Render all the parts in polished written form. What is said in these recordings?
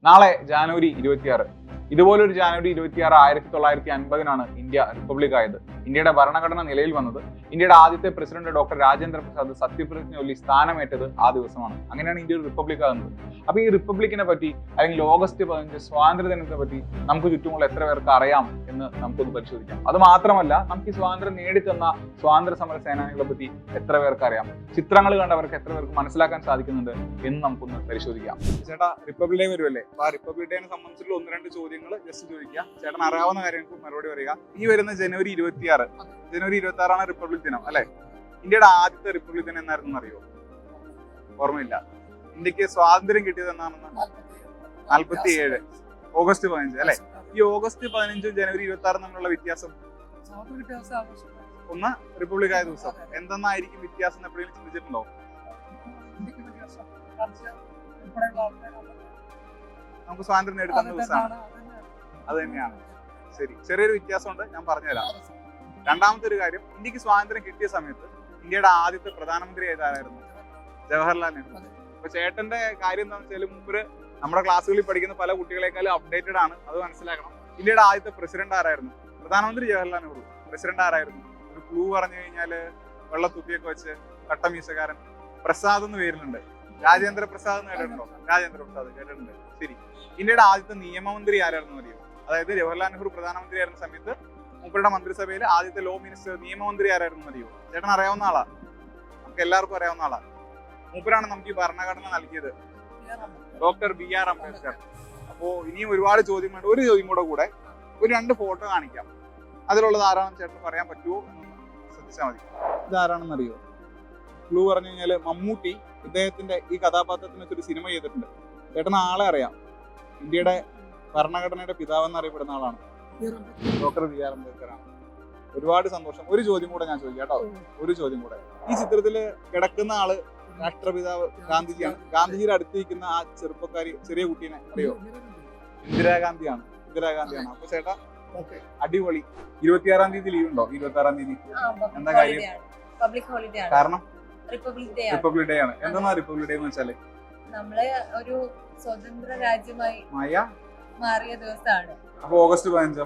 നാളെ ജാനുവരി 26. ഇതുപോലൊരു January 26 1950 India republic ആയത്. ഇന്ത്യയുടെ ഭരണഘടന നിലയിൽ വന്നത്, ഇന്ത്യയുടെ ആദ്യത്തെ പ്രസിഡന്റ് ഡോക്ടർ രാജേന്ദ്ര പ്രസാദ് സത്യപ്രതിജ്ഞ ചൊല്ലി സ്ഥാനമേറ്റത് ആ ദിവസമാണ്. അങ്ങനെയാണ് ഇന്ത്യ ഒരു റിപ്പബ്ലിക് ആകുന്നത്. അപ്പൊ ഈ റിപ്പബ്ലിക്കിനെ പറ്റി അല്ലെങ്കിൽ ഓഗസ്റ്റ് 15 സ്വാതന്ത്ര്യ ദിനത്തെ പറ്റി നമുക്ക് ചുറ്റുമുള്ള എത്ര പേർക്ക് അറിയാം എന്ന് നമുക്കൊന്ന് പരിശോധിക്കാം. അത് മാത്രമല്ല, നമുക്ക് ഈ സ്വാതന്ത്ര്യം നേടിത്തന്ന സ്വാതന്ത്ര്യ സമര സേനാനികളെ പറ്റി എത്ര പേർക്ക് അറിയാം, ചിത്രങ്ങൾ കണ്ടവർക്ക് എത്ര പേർക്ക് മനസ്സിലാക്കാൻ സാധിക്കുന്നുണ്ട് എന്ന് നമുക്കൊന്ന് പരിശോധിക്കാം. ചേട്ടാ, റിപ്പബ്ലിക് ഡേ വരുമല്ലേ? അപ്പൊ ആ റിപ്പബ്ലിക് ഡേനെ സംബന്ധിച്ചുള്ള 1-2 ചോദ്യങ്ങൾ ജസ്റ്റ് ചോദിക്കുക. ചേട്ടൻ അറിയാവുന്ന കാര്യങ്ങൾക്ക് മറുപടി പറയുക. ഈ വരുന്ന ജനുവരി 26 റിപ്പബ്ലിക് ദിനം അല്ലെ? ഇന്ത്യയുടെ ആദ്യത്തെ റിപ്പബ്ലിക് ദിനം എന്നായിരുന്നു അറിയോ? ഓർമ്മയില്ല. ഇന്ത്യക്ക് സ്വാതന്ത്ര്യം കിട്ടിയത് എന്നാണെന്ന് 47 ഓഗസ്റ്റ് 15 അല്ലെ? ഈ ഓഗസ്റ്റ് 15 ജനുവരി 26 തമ്മിലുള്ള വ്യത്യാസം? ഒന്ന് റിപ്പബ്ലിക് ആയ ദിവസം. എന്തെന്നായിരിക്കും വ്യത്യാസം എന്ന് എപ്പോഴെങ്കിലും ചിന്തിച്ചിട്ടുണ്ടോ? നമുക്ക് സ്വാതന്ത്ര്യം നേടിത്തന്ന ദിവസമാണ്. അത് തന്നെയാണ്. ശരി, ചെറിയൊരു വ്യത്യാസമുണ്ട്, ഞാൻ പറഞ്ഞുതരാം. രണ്ടാമത്തെ ഒരു കാര്യം, ഇന്ത്യക്ക് സ്വാതന്ത്ര്യം കിട്ടിയ സമയത്ത് ഇന്ത്യയുടെ ആദ്യത്തെ പ്രധാനമന്ത്രി ഏതായിരുന്നു? ജവഹർലാൽ നെഹ്റു. അപ്പൊ ചേട്ടന്റെ കാര്യം എന്താണെന്ന് വെച്ചാൽ, മുമ്പ് നമ്മുടെ ക്ലാസ്സുകളിൽ പഠിക്കുന്ന പല കുട്ടികളെക്കാളും അപ്ഡേറ്റഡ് ആണ്, അത് മനസ്സിലാക്കണം. ഇന്ത്യയുടെ ആദ്യത്തെ പ്രസിഡന്റ് ആരായിരുന്നു? പ്രധാനമന്ത്രി ജവഹർലാൽ നെഹ്റു. പ്രസിഡന്റ് ആരായിരുന്നു? ഒരു ക്ലൂ പറഞ്ഞു കഴിഞ്ഞാല് വെള്ളത്തുപ്പിയൊക്കെ വെച്ച് കട്ടമീശക്കാരൻ പ്രസാദ് എന്ന് പേരിലുണ്ട്. രാജേന്ദ്ര പ്രസാദ് എന്ന് കേട്ടിട്ടുണ്ടോ? രാജേന്ദ്ര പ്രസാദ് കേട്ടിട്ടുണ്ട്. ശരി, ഇന്ത്യയുടെ ആദ്യത്തെ നിയമമന്ത്രി ആരായിരുന്നു അറിയോ? അതായത് ജവഹർലാൽ നെഹ്റു പ്രധാനമന്ത്രി ആയിരുന്ന സമയത്ത് മൂപ്പരുടെ മന്ത്രിസഭയിൽ ആദ്യത്തെ ലോ മിനിസ്റ്റർ, നിയമമന്ത്രി ആരായിരുന്നു അറിയോ? ചേട്ടൻ അറിയാവുന്ന ആളാ, നമുക്ക് എല്ലാവർക്കും അറിയാവുന്ന ആളാ. മൂപ്പരാണ് നമുക്ക് ഈ ഭരണഘടന നൽകിയത്, ഡോക്ടർ BR അംബേദ്കർ. അപ്പോ ഇനിയും ഒരുപാട് ചോദ്യങ്ങളുണ്ട്. ഒരു ചോദ്യം കൂടെ ഒരു 2 ഫോട്ടോ കാണിക്കാം. അതിലുള്ളത് ആരാണെന്ന് ചേട്ടന് പറയാൻ പറ്റുമോ എന്നൊന്ന് ശ്രദ്ധിച്ചാൽ മതി. ഇതാരാണെന്ന് അറിയോ? ക്ലൂ പറഞ്ഞു കഴിഞ്ഞാല് മമ്മൂട്ടി ഇദ്ദേഹത്തിന്റെ ഈ കഥാപാത്രത്തിന് വെച്ചൊരു സിനിമ ചെയ്തിട്ടുണ്ട്. ചേട്ടന് ആളെ അറിയാം. ഇന്ത്യയുടെ ഭരണഘടനയുടെ പിതാവ് എന്നറിയപ്പെടുന്ന ആളാണ്, ഡോക്ടർ BR അംബേദ്കർ ആണ്. ഒരുപാട് സന്തോഷം. ഒരു ചോദ്യം കൂടെ ഞാൻ ചോദിക്കാം കേട്ടോ, ഒരു ചോദ്യം കൂടെ. ഈ ചിത്രത്തില് കിടക്കുന്ന ആള് രാഷ്ട്രപിതാവ് ഗാന്ധിജിയാണ്. ഗാന്ധിജിയുടെ അടുത്തിരിക്കുന്ന ആ ചെറുപ്പക്കാരി, ചെറിയ കുട്ടീനെ അറിയോ? ഇന്ദിരാഗാന്ധിയാണ്. അപ്പൊ ചേട്ടാ, അടിപൊളി. 26-ാം തീയതി ലീവ് ഉണ്ടോ? 26-ാം തീയതി എന്താ കാര്യം? കാരണം റിപ്പബ്ലിക് ഡേ ആണ്. എന്താണ് റിപ്പബ്ലിക് ഡേ എന്ന് വെച്ചാല്, നമ്മള് ഒരു സ്വതന്ത്ര രാജ്യമായി മാറിയ ദിവസമാണ്. അപ്പൊ ഓഗസ്റ്റ് 15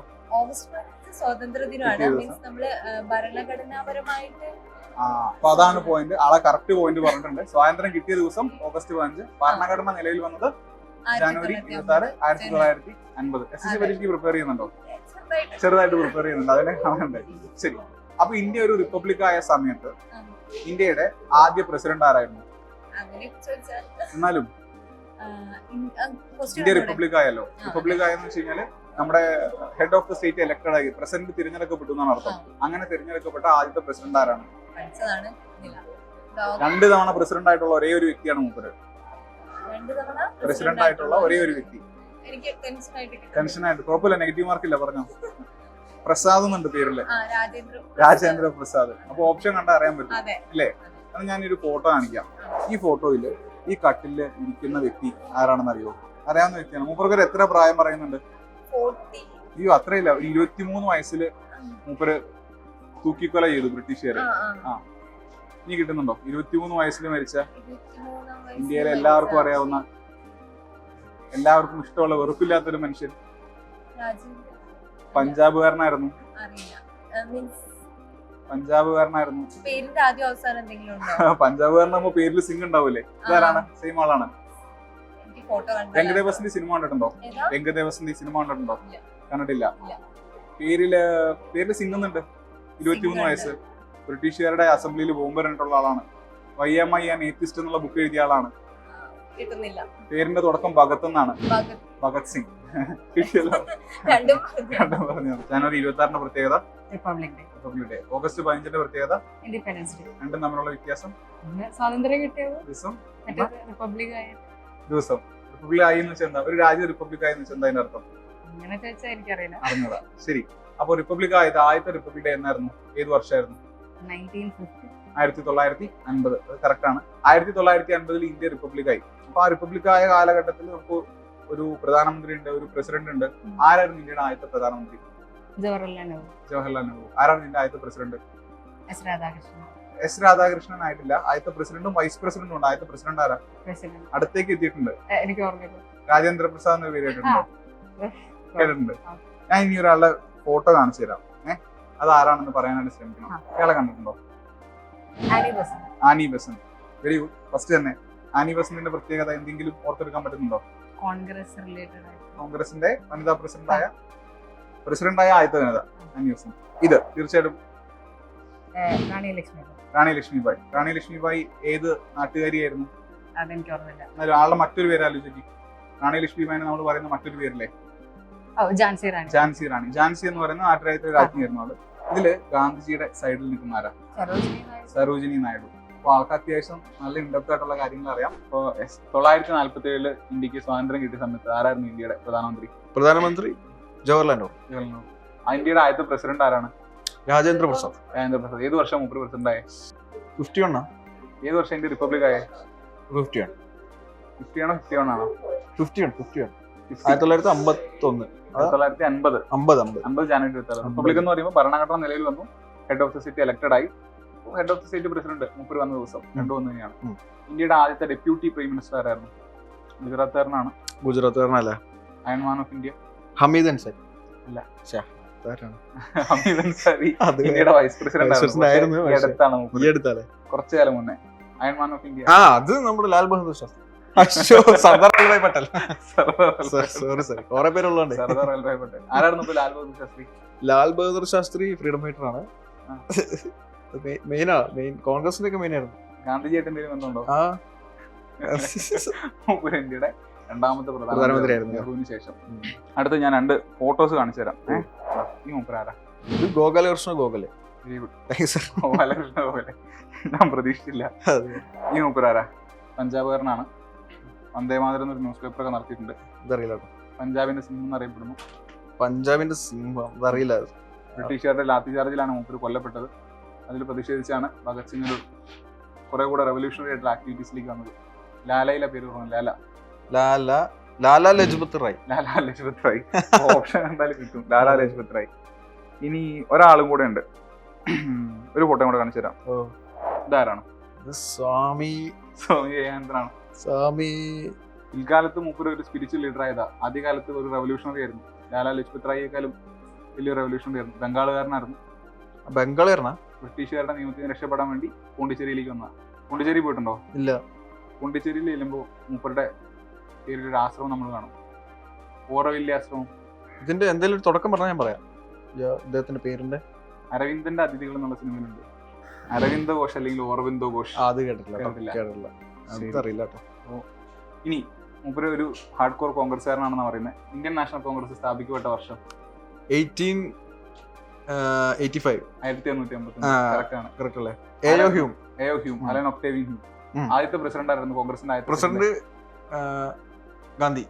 സ്വാതന്ത്ര്യ ദിനമാണ്. മീൻസ് നമ്മള് ഭരണഘടനാപരമായിട്ട് അപ്പൊ അതാണ് പോയിന്റ്. ആളെ കറക്റ്റ് പോയിന്റ് പറഞ്ഞിട്ടുണ്ട്. സ്വാതന്ത്ര്യം കിട്ടിയ ദിവസം ഓഗസ്റ്റ് 15, ഭരണഘടന നിലയിൽ വന്നത് ജനുവരി 26 1950. SSC പരീക്ഷയ്ക്ക് പ്രിപ്പയർ ചെയ്യുന്നുണ്ടോ? ചെറുതായിട്ട് പ്രിപ്പയർ ചെയ്യുന്നുണ്ട്, അതിനെ കാണണ്ടേ? ശരി, അപ്പൊ ഇന്ത്യ ഒരു റിപ്പബ്ലിക് ആയ സമയത്ത് ഇന്ത്യയുടെ ആദ്യ പ്രസിഡന്റ് ആരായിരുന്നു? എന്നാലും ഇന്ത്യ റിപ്പബ്ലിക് ആയല്ലോ. റിപ്പബ്ലിക് ആയെന്ന് വെച്ച് കഴിഞ്ഞാല് നമ്മുടെ head of the state elected ആയി, പ്രസിഡന്റ് തിരഞ്ഞെടുക്കപ്പെട്ടു എന്നാണ് അർത്ഥം. അങ്ങനെ തിരഞ്ഞെടുക്കപ്പെട്ട ആദ്യത്തെ പ്രസിഡന്റ് ആരാണ്? 2 തവണ പ്രസിഡന്റ് ആയിട്ടുള്ള ഒരേ ഒരു വ്യക്തിയാണ് മൂപ്പര്. പ്രസിഡന്റ് ആയിട്ടുള്ള ഒരേ ഒരു വ്യക്തി. ടെൻഷനായിട്ട് കുഴപ്പമില്ല, നെഗറ്റീവ് മാർക്കില്ല, പറഞ്ഞോ. പ്രസാദ് എന്നുണ്ട് പേരില്, രാജേന്ദ്ര പ്രസാദ്. അപ്പൊ ഓപ്ഷൻ കണ്ടാ അറിയാൻ പറ്റും അല്ലേ? അത് ഞാനൊരു ഫോട്ടോ കാണിക്കാം. ഈ ഫോട്ടോയില് ഈ കട്ടില് ഇരിക്കുന്ന വ്യക്തി ആരാണെന്ന് അറിയോ? അറിയാവുന്ന വ്യക്തിയാണ്. മൂപ്പർക്ക് എത്ര പ്രായം പറയുന്നുണ്ട്? അയ്യോ, അത്രയില്ല, ഒരു 23 വയസ്സില് മൂപ്പര് തൂക്കിക്കൊല ചെയ്തു ബ്രിട്ടീഷുകാര്. ഇനി കിട്ടുന്നുണ്ടോ? 23 വയസ്സിൽ മരിച്ച, ഇന്ത്യയിലെ എല്ലാവർക്കും അറിയാവുന്ന, എല്ലാവർക്കും ഇഷ്ടമുള്ള, വെറുപ്പില്ലാത്തൊരു മനുഷ്യൻ. പഞ്ചാബുകാരനായിരുന്നു. പഞ്ചാബുകാരനാകുമ്പോ പേരിൽ സിംഗ് ഉണ്ടാവൂലേ? ഇതാരാണ്? സെയിം ആളാണ്. വെങ്കടേവസന്തി സിനിമ കണ്ടിട്ടുണ്ടോ? കണ്ടിട്ടില്ല. പേരില് സിംഗ് എന്നുണ്ട്. 23 വയസ്സ്. ബ്രിട്ടീഷുകാരുടെ അസംബ്ലിയിൽ ബോംബ് ഇട്ടിട്ടുള്ള ആളാണ്. YMI ആൻ ഏത്തിസ്റ്റ് എന്നുള്ള ബുക്ക് എഴുതിയ ആളാണ്. പേരിന്റെ തുടക്കം ഭഗത് എന്നാണ്. ഭഗത് സിംഗ്. ജനുവരി 26 പ്രത്യേകത റിപ്പബ്ലിക് ഡേ. ഓഗസ്റ്റ് 15 പ്രത്യേകത ഇൻഡിപെൻഡൻസ് ഡേ. രണ്ടും തമ്മിലുള്ള വ്യത്യാസം, സ്വാതന്ത്ര്യം കിട്ടിയ ദിവസം, റിപ്പബ്ലിക് ആയി എന്ന് വെച്ചാൽ എന്താ? ഒരു രാജ്യം റിപ്പബ്ലിക് ആയി എന്ന് വെച്ചാൽ എന്താ അതിന്റെ അർത്ഥം? അറിഞ്ഞതാ. ശരി, അപ്പൊ റിപ്പബ്ലിക് ആയത്, ആദ്യത്തെ റിപ്പബ്ലിക് ഡേ എന്നായിരുന്നു? ഏത് വർഷമായിരുന്നു? 1950. അത് കറക്റ്റ് ആണ്. 1950 ഇന്ത്യ റിപ്പബ്ലിക് ആയി. അപ്പൊ ആ റിപ്പബ്ലിക് ആയ കാലഘട്ടത്തിൽ നമുക്ക് ഒരു പ്രധാനമന്ത്രി ഉണ്ട്, ഒരു പ്രസിഡന്റ് ഉണ്ട്. ആരായിരുന്നു ഇന്ത്യയുടെ ആദ്യത്തെ പ്രധാനമന്ത്രി? ജവഹർലാൽ നെഹ്റു. ആരാണ് ഇന്ത്യയുടെ ആദ്യത്തെ പ്രസിഡന്റ്? എസ് രാധാകൃഷ്ണൻ ആയിട്ടില്ല. ആദ്യത്തെ പ്രസിഡന്റും വൈസ് പ്രസിഡന്റും ഉണ്ട്. ആദ്യത്തെ പ്രസിഡന്റ് ആരാ? അടുത്തേക്ക് എത്തിയിട്ടുണ്ട്. രാജേന്ദ്ര പ്രസാദ് എന്ന പേര് കേട്ടിട്ടുണ്ടോ? കേട്ടിട്ടുണ്ട്. ഞാൻ ഇനി ഒരാളുടെ ഫോട്ടോ കാണിച്ചു തരാം. അത് ആരാണെന്ന് പറയാനായിട്ട് ശ്രമിക്കണം. അയാളെ കണ്ടിട്ടുണ്ടോ? Annie Besant. Very good. First തന്നെ ആനി ബസന്റിന്റെ പ്രത്യേകത എന്തെങ്കിലും ഓർത്തെടുക്കാൻ പറ്റുന്നുണ്ടോ? കോൺഗ്രസിന്റെ വനിതാ പ്രസിഡന്റായ ആദ്യത്തെ വനിത ആനി ബസന്റ്. ഇത് തീർച്ചയായിട്ടും റാണി ലക്ഷ്മിബായി. റാണി ലക്ഷ്മിബായി ഏത് നാട്ടുകാരിയായിരുന്നു? എന്നാലും ആളുടെ മറ്റൊരു പേര് ആലോചിക്കും. റാണി ലക്ഷ്മിബായിനെ നമ്മൾ പറയുന്ന മറ്റൊരു പേരില്ലേ? ഝാൻസി റാണി. ഝാൻസി എന്ന് പറയുന്ന നാട്ടുരാജ്യത്തെ രാജ്ഞിയായിരുന്നു ആള്. ഇതില് ഗാന്ധിജിയുടെ സൈഡിൽ നിൽക്കുന്ന ആരാ? സരോജിനി നായിഡു. അപ്പൊ ആൾക്ക് അത്യാവശ്യം നല്ല ഇൻഡെപ്ത് ആയിട്ടുള്ള കാര്യങ്ങൾ അറിയാം. അപ്പൊ 1947 ഇന്ത്യക്ക് സ്വാതന്ത്ര്യം കിട്ടിയ സമയത്ത് ആരായിരുന്നു ഇന്ത്യയുടെ പ്രധാനമന്ത്രി? ജവഹർലാൽ നെഹ്റു. ഇന്ത്യയുടെ ആദ്യത്തെ പ്രസിഡന്റ് ആരാണ്? രാജേന്ദ്ര പ്രസാദ്. ഏത് വർഷം മൂപ്പര് പ്രസിഡന്റ് ആയ? 51. ഏത് വർഷം ഇന്ത്യ റിപ്പബ്ലിക് ആയ? 51. 50 ആണോ 51 ആണോ? 51. 1951. 1950 ജനുവരി 26. റിപ്പബ്ലിക് എന്ന് പറയുമ്പോൾ ഭരണഘടന നിലയിൽ വന്നു. Head of the state elected ആയി. Head of the state president മൂപ്പര് വന്ന ദിവസം 2 തന്നെയാണ്. ഇന്ത്യയുടെ ആദ്യത്തെ ഡെപ്യൂട്ടി പ്രൈം മിനിസ്റ്റർ ആരായിരുന്നു? ഗുജറാത്തുകാരനാണ്. ഗുജറാത്തുകാരനല്ല. Iron man of India Hamid Ansari. അല്ല, ഹമീദ് അൻസാരി ഇന്ത്യയുടെ വൈസ് പ്രസിഡന്റ് ആയിരുന്നു. കുറച്ചു കാലം മുന്നേ. അയൺമാൻ ഓഫ് ഇന്ത്യ അത് നമ്മുടെ ലാൽ ബഹദൂർ ശാസ്ത്രി. സർദാർ വല്ലഭായ് പട്ടേൽ. കുറെ പേരുള്ളതുകൊണ്ട് സർദാർ വല്ലഭായ് പട്ടേൽ. ആരായിരുന്നു ലാൽ ബഹദൂർ ശാസ്ത്രി? ലാൽ ബഹദൂർ ശാസ്ത്രി ഫ്രീഡം ഫൈറ്റർ ആണ്. മെയിൻ കോൺഗ്രസിന്റെ ഒക്കെ മെയിൻ ആയിരുന്നു. ഗാന്ധിജി ആയിട്ട് എന്തെങ്കിലും ബന്ധമുണ്ടോ? ഇന്ത്യയുടെ രണ്ടാമത്തെ പ്രധാനമന്ത്രിയായിരുന്നു നെഹ്റുവിന് ശേഷം. അടുത്ത ഞാൻ 2 ഫോട്ടോസ് കാണിച്ചു തരാം. ഈ മൂപ്പരാരാ? ഇത് ഗോപാലകൃഷ്ണ ഗോഖലെ. Very good. ഗോപാലകൃഷ്ണ ഗോഖലെ. ഞാൻ പ്രതീക്ഷിച്ചില്ല. ഈ മൂപ്പരാരാ? പഞ്ചാബുകാരനാണ്. വന്ദേമാതരം എന്നൊരു ന്യൂസ് പേപ്പർ ഒക്കെ നടത്തിയിട്ടുണ്ട്. ഇതറിയില്ല. പഞ്ചാബിന്റെ സിംഹം എന്നറിയപ്പെടുന്നു. പഞ്ചാബിന്റെ സിംഹം അറിയില്ല. ബ്രിട്ടീഷുകാരുടെ ലാത്തി ചാർജിലാണ് മൂപ്പര് കൊല്ലപ്പെട്ടത്. അതിൽ പ്രതിഷേധിച്ചാണ് ഭഗത് സിംഗ് കുറെ കൂടെ റെവല്യൂഷണറി ആയിട്ടുള്ള ആക്ടിവിറ്റീസിലേക്ക് വന്നത്. ലാലയിലെ പേര് പറഞ്ഞു. ലാലാ ലജ്പത് റായ്. ഓപ്ഷൻ എന്തായാലും കിട്ടും. ലാലാ ലജ്പത് റായ്. ഇനി ഒരാളും കൂടെ ഉണ്ട്. ഒരു ഫോട്ടോ കൂടെ കാണിച്ചു തരാം. ഇതാരാണ്? സ്വാമി വിവേകാനന്ദനാണ്. പിൽക്കാലത്ത് മൂപ്പര് ഒരു സ്പിരിച്വൽ ലീഡർ ആയതാ. ആദ്യകാലത്ത് ഒരു റെവല്യൂഷണറി ആയിരുന്നു. ലാലാ ലജ്പത് റായിയേക്കാളും വലിയ റെവല്യൂഷണറി ആയിരുന്നു. ബംഗാളുകാരനായിരുന്നു. ബംഗാളുകാരനാ? ബ്രിട്ടീഷുകാരുടെ നിയമത്തിൽ നിന്ന് രക്ഷപ്പെടാൻ വേണ്ടി പോണ്ടിച്ചേരിയിലേക്ക് വന്ന. പോണ്ടിച്ചേരി പോയിട്ടുണ്ടോ? ഇല്ല. പോണ്ടിച്ചേരിയിൽ ചെല്ലുമ്പോൾ മൂപ്പരുടെ പേരിലൊരു ആശ്രമം നമ്മൾ കാണും. ഓറവില്ലെ ആശ്രമം. ഇതിന്റെ എന്തെങ്കിലും തുടക്കം പറഞ്ഞാൽ ഞാൻ പറയാം. അദ്ദേഹത്തിന്റെ പേരിന്റെ അരവിന്ദന്റെ അതിഥികൾ എന്നുള്ള സിനിമയിലുണ്ട്. അരവിന്ദ ഘോഷ് അല്ലെങ്കിൽ ഓർവിന്ദോ ഘോഷ്. അത് കേട്ടിട്ടില്ല. ഇനി മൂപ്പര് ഒരു ഹാർഡ് കോർ കോൺഗ്രസ്സുകാരനാണെന്ന് പറയുന്നത്. ഇന്ത്യൻ നാഷണൽ കോൺഗ്രസ് സ്ഥാപിക്കപ്പെട്ട വർഷം 1885. 1855. കറക്റ്റ് അല്ലേ? എയോ ഹ്യൂം, അലൻ ഒക്ടേവിയൻ ഹ്യൂം. ആദ്യത്തെ പ്രസിഡന്റ് ആയിരുന്നു കോൺഗ്രസിന്റെ ആദ്യത്തെ പ്രസിഡന്റ്. ഗാന്ധി.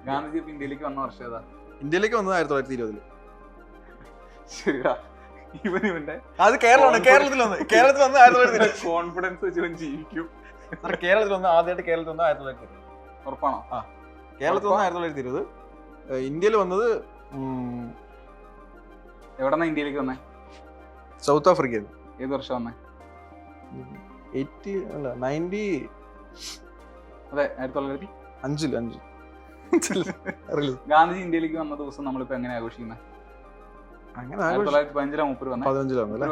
ഗാന്ധിജി ഇപ്പൊ ഇന്ത്യയിലേക്ക് വന്ന വർഷം ഏതാ? ഇന്ത്യയിലേക്ക് വന്നത് 1920. ശരിയാ. ഇവന്റെ അത് കേരളത്തിൽ വന്ന് കോൺഫിഡൻസ് വെച്ച് ജീവിക്കും. കേരളത്തിൽ വന്ന് ആദ്യമായിട്ട് കേരളത്തിൽ വന്ന് 1920. ഉറപ്പാണോ? കേരളത്തിൽ വന്ന് 1920. ഇന്ത്യയിൽ വന്നത് എവിടെന്നാ ഇന്ത്യയിലേക്ക് വന്നേ? സൗത്ത് ആഫ്രിക്കയിൽ. ഏത് വർഷം വന്നേ? 1905. അതെ, 1905. ഗാന്ധിജി ഇന്ത്യയിലേക്ക് വന്ന ദിവസം നമ്മളിപ്പോ എങ്ങനെ ആഘോഷിക്കുന്നത്? 1915 മൂപ്പര്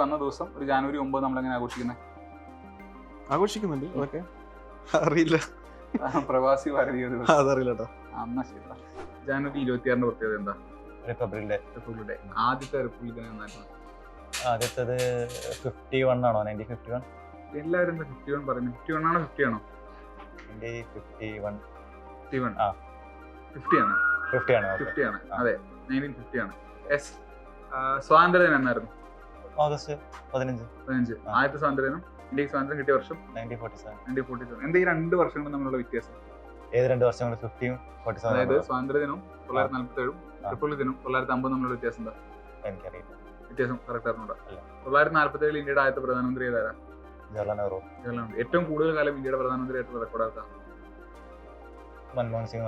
വന്ന ദിവസം ഒരു ജനുവരി 9 നമ്മൾ എങ്ങനെ ആഘോഷിക്കുന്നുണ്ട്? അതൊക്കെ അറിയില്ല. പ്രവാസി ഭാരതീയ ദിവസം. അതറിയില്ല. എന്നാ ശരി. ജനുവരി 26 പ്രത്യേകത എന്താ? Republic day. ആദ്യത്തെ റിപ്പബ്ലിക് എന്നായിരുന്നു? ആദ്യത്തേത് 51 ആണോ? 1951. എല്ലാവരും 51 പറഞ്ഞു. 51 ആണോ 50 ആണോ? 50 ആണ്. അതെ, 1950 ആണ്. സ്വാതന്ത്ര്യം എന്നായിരുന്നു? ഓഗസ്റ്റ് 15. ആദ്യത്തെ സ്വാതന്ത്ര്യം ഇന്ത്യക്ക് സ്വാതന്ത്ര്യം കിട്ടിയ വർഷം 1947. എന്താ ഈ 2 വർഷങ്ങളും തമ്മിലുള്ള വ്യത്യാസം? ഏത് 2 വർഷങ്ങൾ? 50 47. അതായത് സ്വാതന്ത്ര്യ ദിനവും 1947 റിപ്പബ്ലിക് ദിനവും 1950 തമ്മിലുള്ള വ്യത്യാസം എന്താ? എനിക്കറിയില്ല. വ്യത്യാസം കറക്റ്റ് അറിഞ്ഞൂടാ. 1947 ഇന്ത്യയുടെ ആദ്യത്തെ പ്രധാനമന്ത്രി ഏതാരാ? ജവഹർലാൽ നെഹ്റു. ഏറ്റവും കൂടുതൽ കാലം ഇന്ത്യയുടെ പ്രധാനമന്ത്രി ആയിട്ടുള്ള റെക്കോർഡ് ആക്കാം? മൻമോഹൻ സിംഗ്.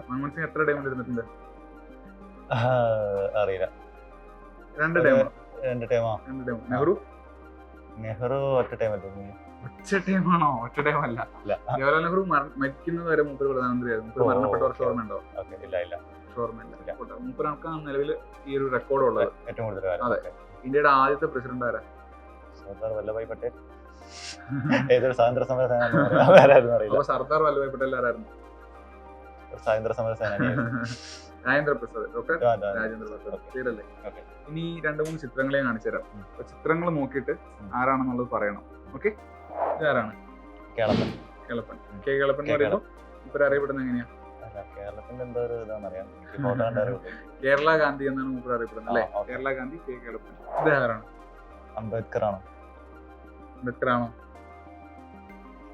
മൻമോഹൻ സിംഗ് എത്ര ടൈമിൽ ഇരുന്നിട്ടുണ്ട്? അറിയില്ല. 2 ടൈം. നെഹ്റു ഒറ്റ ടൈം. ഒറ്റ ടൈമാണോ? ഒറ്റ ടൈമല്ല. ജവഹർലാൽ നെഹ്റു മരിക്കുന്നത് വരെ മൂപ്പര് പ്രധാനമന്ത്രിയായിരുന്നു. മൂപ്പര് മരണപ്പെട്ട വർഷം ഓർമ്മയുണ്ടോ? ഓർമ്മയില്ല. മൂപ്പരാൾക്കാണ് നിലവിൽ ഈ ഒരു റെക്കോർഡ് ഉള്ളത്. അതെ. ഇന്ത്യയുടെ ആദ്യത്തെ പ്രസിഡന്റ് ആരാ? സർദാർ വല്ലഭായ് പട്ടേൽ. ഏതൊരു സ്വാതന്ത്ര്യ സമര സേനാനി? അപ്പൊ സർദാർ വല്ലഭായ് പട്ടേൽ ആരായിരുന്നു? സ്വാതന്ത്ര്യ സമര സേനാനി രാജേന്ദ്ര പ്രസാദ്. ഡോക്ടർ രാജേന്ദ്ര പ്രസാദ്. ക്ലിയറല്ലേ? ഇനി 2-3 ചിത്രങ്ങളെ കാണിച്ചു തരാം. അപ്പൊ ചിത്രങ്ങൾ നോക്കിയിട്ട് ആരാണെന്നുള്ളത് പറയണം. ഓക്കെ? ഇതാരാണ്? കേളപ്പൻ. കെ കേളപ്പൻ എന്ന് പറയുമ്പോൾ ഇപ്പൊ അറിയപ്പെടുന്നത് എങ്ങനെയാ? കേരളത്തിന്റെ എന്തോ ഒരു ഇതാണെന്നറിയാം. കേരള ഗാന്ധി എന്നാണ് മൂപ്പർ അറിയപ്പെടുന്നത് അല്ലെ? കേരള ഗാന്ധി, കെ കേളപ്പൻ. ഇത് ആരാണ്? അംബേദ്കർ ആണോ?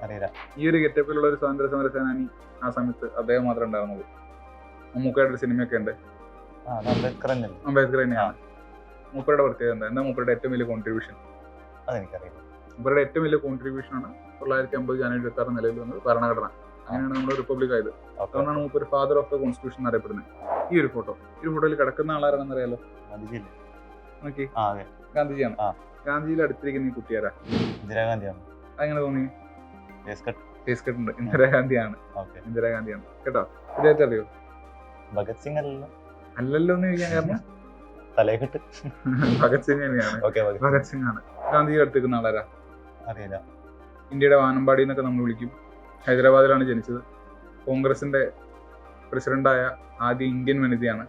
അറിയില്ല. ഈ ഒരു ഗെറ്റപ്പിലുള്ള ഒരു സ്വാതന്ത്ര്യ സമര സേനാനി ആ സമയത്ത് അദ്ദേഹം മാത്രമേ ഉണ്ടായിരുന്നുള്ളൂ. മമ്മൂക്കയുടെ ഒരു സിനിമയൊക്കെ ഉണ്ട്. അംബേദ്കർ തന്നെയാണ്. മൂപ്പരുടെ പ്രത്യേകത എന്താ? മൂപ്പരുടെ ഏറ്റവും വലിയ കോൺട്രിബ്യൂഷൻ? അതെനിക്കറിയില്ല. മൂപ്പരുടെ ഏറ്റവും വലിയ കോൺട്രിബ്യൂഷൻ ആണ് 950 ജനുവരി 26 നിലവിൽ വന്നത് ഭരണഘടന. അങ്ങനെയാണ് നമ്മുടെ റിപ്പബ്ലിക് ആയത്. അതുകൊണ്ടാണ് മൂപ്പര് ഫാദർ ഓഫ് ദ കോൺസ്റ്റിറ്റ്യൂഷൻ അറിയപ്പെടുന്നത്. ഈ ഒരു ഫോട്ടോയിൽ കിടക്കുന്ന ആളാരെന്ന് അറിയാലോ? നോക്കി, ഗാന്ധിജിയാണ്. ഗാന്ധിജിയിൽ അടുത്തിരിക്കുന്ന ഈ കുട്ടിയാരാ? ഇന്ദിരാഗാന്ധിയാണ്. അങ്ങനെ തോന്നി? ഫേസ് കട്ട് ഉണ്ട്. ഇന്ദിരാഗാന്ധിയാണ് കേട്ടോ. ഇദ്ദേഹത്തെ അറിയോ? ഭഗത് സിംഗ് അല്ലല്ലോ എന്ന് ചോദിക്കാൻ കാരണം തലയെക്കെട്ട് ഭഗത് സിംഗ് തന്നെയാണ്. ഭഗത് സിംഗ് ആണ്. ഗാന്ധിജി അടുത്തിരിക്കുന്ന ആളാരാ? അറിയില്ല. ഇന്ത്യയുടെ വാനമ്പാടി എന്നൊക്കെ നമ്മൾ വിളിക്കും. ഹൈദരാബാദിലാണ് ജനിച്ചത്. കോൺഗ്രസിന്റെ പ്രസിഡന്റായ ആദ്യ ഇന്ത്യൻ വനിതയാണ്.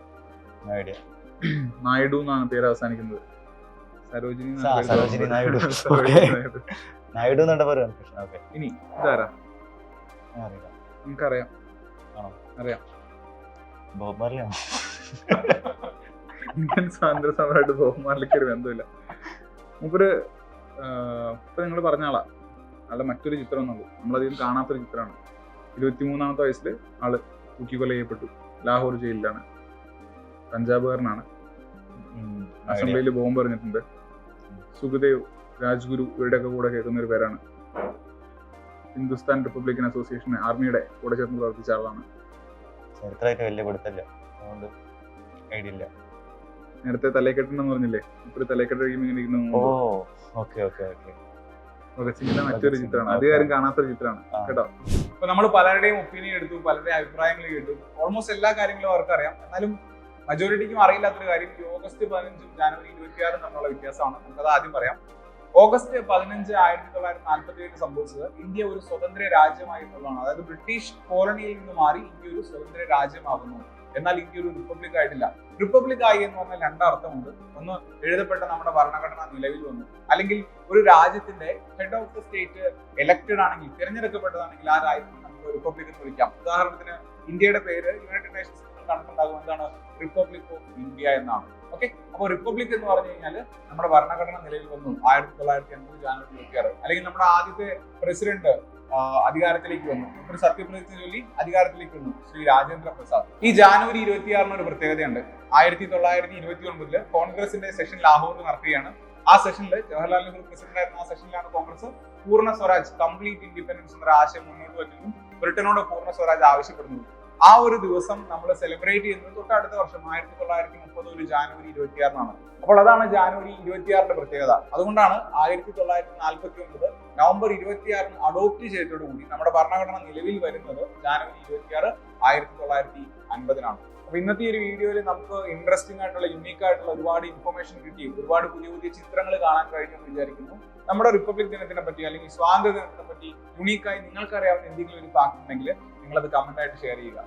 നായിഡു എന്നാണ് പേര് അവസാനിക്കുന്നത്. സരോജിനി നായിഡു. ഇനി ഇതാരാ? നിങ്ങൾക്കറിയാം? അറിയാം. Bob Marley. ഇന്ത്യൻ സ്വാതന്ത്ര്യ സമരമായിട്ട് ബോബ് മാർലിക്ക് ഒരു ബന്ധമില്ല. മൂപ്പര് ഇപ്പൊ നിങ്ങൾ പറഞ്ഞ ആളാ. ആളുടെ മറ്റൊരു ചിത്രം എന്നുള്ളൂ, നമ്മളധികം കാണാത്തൊരു ചിത്രമാണ്. 23-ാമത്തെ വയസ്സിൽ ആള് തൂക്കിക്കൊല ചെയ്യപ്പെട്ടു. ലാഹോർ ജയിലിലാണ്. പഞ്ചാബുകാരനാണ്. അസംബ്ലിയിൽ ബോംബ് എറിഞ്ഞിട്ടുണ്ട്. സുഖദേവ്, രാജ്ഗുരു ഇവരുടെയൊക്കെ കൂടെ കേൾക്കുന്ന ഒരു പേരാണ്. ഹിന്ദുസ്ഥാൻ റിപ്പബ്ലിക്കൻ അസോസിയേഷൻ ആർമിയുടെ കൂടെ ചേർന്ന് പ്രവർത്തിച്ച ആളാണ്. നേരത്തെ തലക്കെട്ടുണ്ടെന്ന് പറഞ്ഞില്ലേ? ഇപ്പൊ തലക്കെട്ട് ഭഗത് സിംഗിന്റെ മറ്റൊരു ചിത്രമാണ്. അധികാരം കാണാത്തൊരു ചിത്രമാണ് കേട്ടോ. അപ്പൊ നമ്മൾ പലരുടെയും ഒപ്പീനിയൻ എടുത്തു, പലരുടെയും അഭിപ്രായങ്ങൾ കേട്ടു. ഓൾമോസ്റ്റ് എല്ലാ കാര്യങ്ങളും അവർക്ക് അറിയാം. എന്നാലും മജോറിറ്റിക്കും അറിയില്ലാത്തൊരു കാര്യം ഓഗസ്റ്റ് 15 ജനുവരി 26 തമ്മിലുള്ള വ്യത്യാസമാണ്. നമുക്കത് ആദ്യം പറയാം. ഓഗസ്റ്റ് 15 1947 സംഭവിച്ചത് ഇന്ത്യ ഒരു സ്വതന്ത്ര രാജ്യമായി എന്നുള്ളതാണ്. അതായത് ബ്രിട്ടീഷ് കോളനിയിൽ നിന്ന് മാറി ഇന്ത്യ ഒരു സ്വതന്ത്ര രാജ്യമാകുന്നു. എന്നാൽ ഇന്ത്യ ഒരു റിപ്പബ്ലിക് ആയിട്ടില്ല. റിപ്പബ്ലിക് ആയി എന്ന് പറഞ്ഞാൽ രണ്ടർത്ഥമുണ്ട്. ഒന്ന്, എഴുതപ്പെട്ട നമ്മുടെ ഭരണഘടന നിലവിൽ വന്നു. അല്ലെങ്കിൽ ഒരു രാജ്യത്തിന്റെ head of the state elected ആണെങ്കിൽ, തിരഞ്ഞെടുക്കപ്പെട്ടതാണെങ്കിൽ ആ രാജ്യത്തിന് നമുക്ക് റിപ്പബ്ലിക് എന്ന് വിളിക്കാം. ഉദാഹരണത്തിന് ഇന്ത്യയുടെ പേര് യുണൈറ്റഡ് നേഷൻസ് കണക്കുണ്ടാകും. എന്താണ്? റിപ്പബ്ലിക് ഓഫ് ഇന്ത്യ എന്നാണ്. ഓക്കെ. അപ്പോൾ റിപ്പബ്ലിക് എന്ന് പറഞ്ഞു കഴിഞ്ഞാൽ നമ്മുടെ ഭരണഘടന നിലവിൽ വന്നു 1950 ജനുവരി 26. അല്ലെങ്കിൽ നമ്മുടെ ആദ്യത്തെ പ്രസിഡന്റ് അധികാരത്തിലേക്ക് വന്നു. ഒരു സത്യപ്രതിജ്ഞ ചൊല്ലി അധികാരത്തിലേക്ക് വന്നു, ശ്രീ രാജേന്ദ്ര പ്രസാദ്. ഈ ജനുവരി 26 ഒരു പ്രത്യേകതയുണ്ട്. 1929 കോൺഗ്രസിന്റെ സെഷൻ ലാഹോറിൽ നടക്കുകയാണ്. ആ സെഷനിൽ ജവഹർലാൽ നെഹ്റു പ്രസിഡന്റ് ആയിരുന്ന ആ സെഷനിലാണ് കോൺഗ്രസ് പൂർണ്ണ സ്വരാജ്, കംപ്ലീറ്റ് ഇൻഡിപെൻഡൻസ് എന്ന ആശയം മുന്നോട്ട് വയ്ക്കുന്നു. ബ്രിട്ടനോട് പൂർണ്ണ സ്വരാജ് ആവശ്യപ്പെടുന്നു. ആ ഒരു ദിവസം നമ്മൾ സെലിബ്രേറ്റ് ചെയ്യുന്നത് തൊട്ടടുത്ത വർഷം 1930 ഒരു ജനുവരി 26 അപ്പോൾ അതാണ് ജനുവരി 26 പ്രത്യേകത. അതുകൊണ്ടാണ് 1949 നവംബർ 26 അഡോപ്റ്റ് ചെയ്തതോടുകൂടി നമ്മുടെ ഭരണഘടന നിലവിൽ വരുന്നത് ജനുവരി 26 1950 അപ്പൊ ഇന്നത്തെ ഈ ഒരു വീഡിയോയിൽ നമുക്ക് ഇൻട്രസ്റ്റിംഗ് ആയിട്ടുള്ള, യുണീക്ക് ആയിട്ടുള്ള ഒരുപാട് ഇൻഫർമേഷൻ കിട്ടി, ഒരുപാട് പുതിയ പുതിയ ചിത്രങ്ങൾ കാണാൻ കഴിഞ്ഞെന്ന് വിചാരിക്കുന്നു. നമ്മുടെ റിപ്പബ്ലിക് ദിനത്തിനെ പറ്റി അല്ലെങ്കിൽ സ്വാതന്ത്ര്യ ദിനത്തിനെ പറ്റി യുണീക്കായി നിങ്ങൾക്ക് അറിയാവുന്ന എന്തെങ്കിലും ഒരു ഫാക്ട് ഉണ്ടെങ്കിൽ നിങ്ങളത് കമന്റ് ആയിട്ട് ഷെയർ ചെയ്യുക.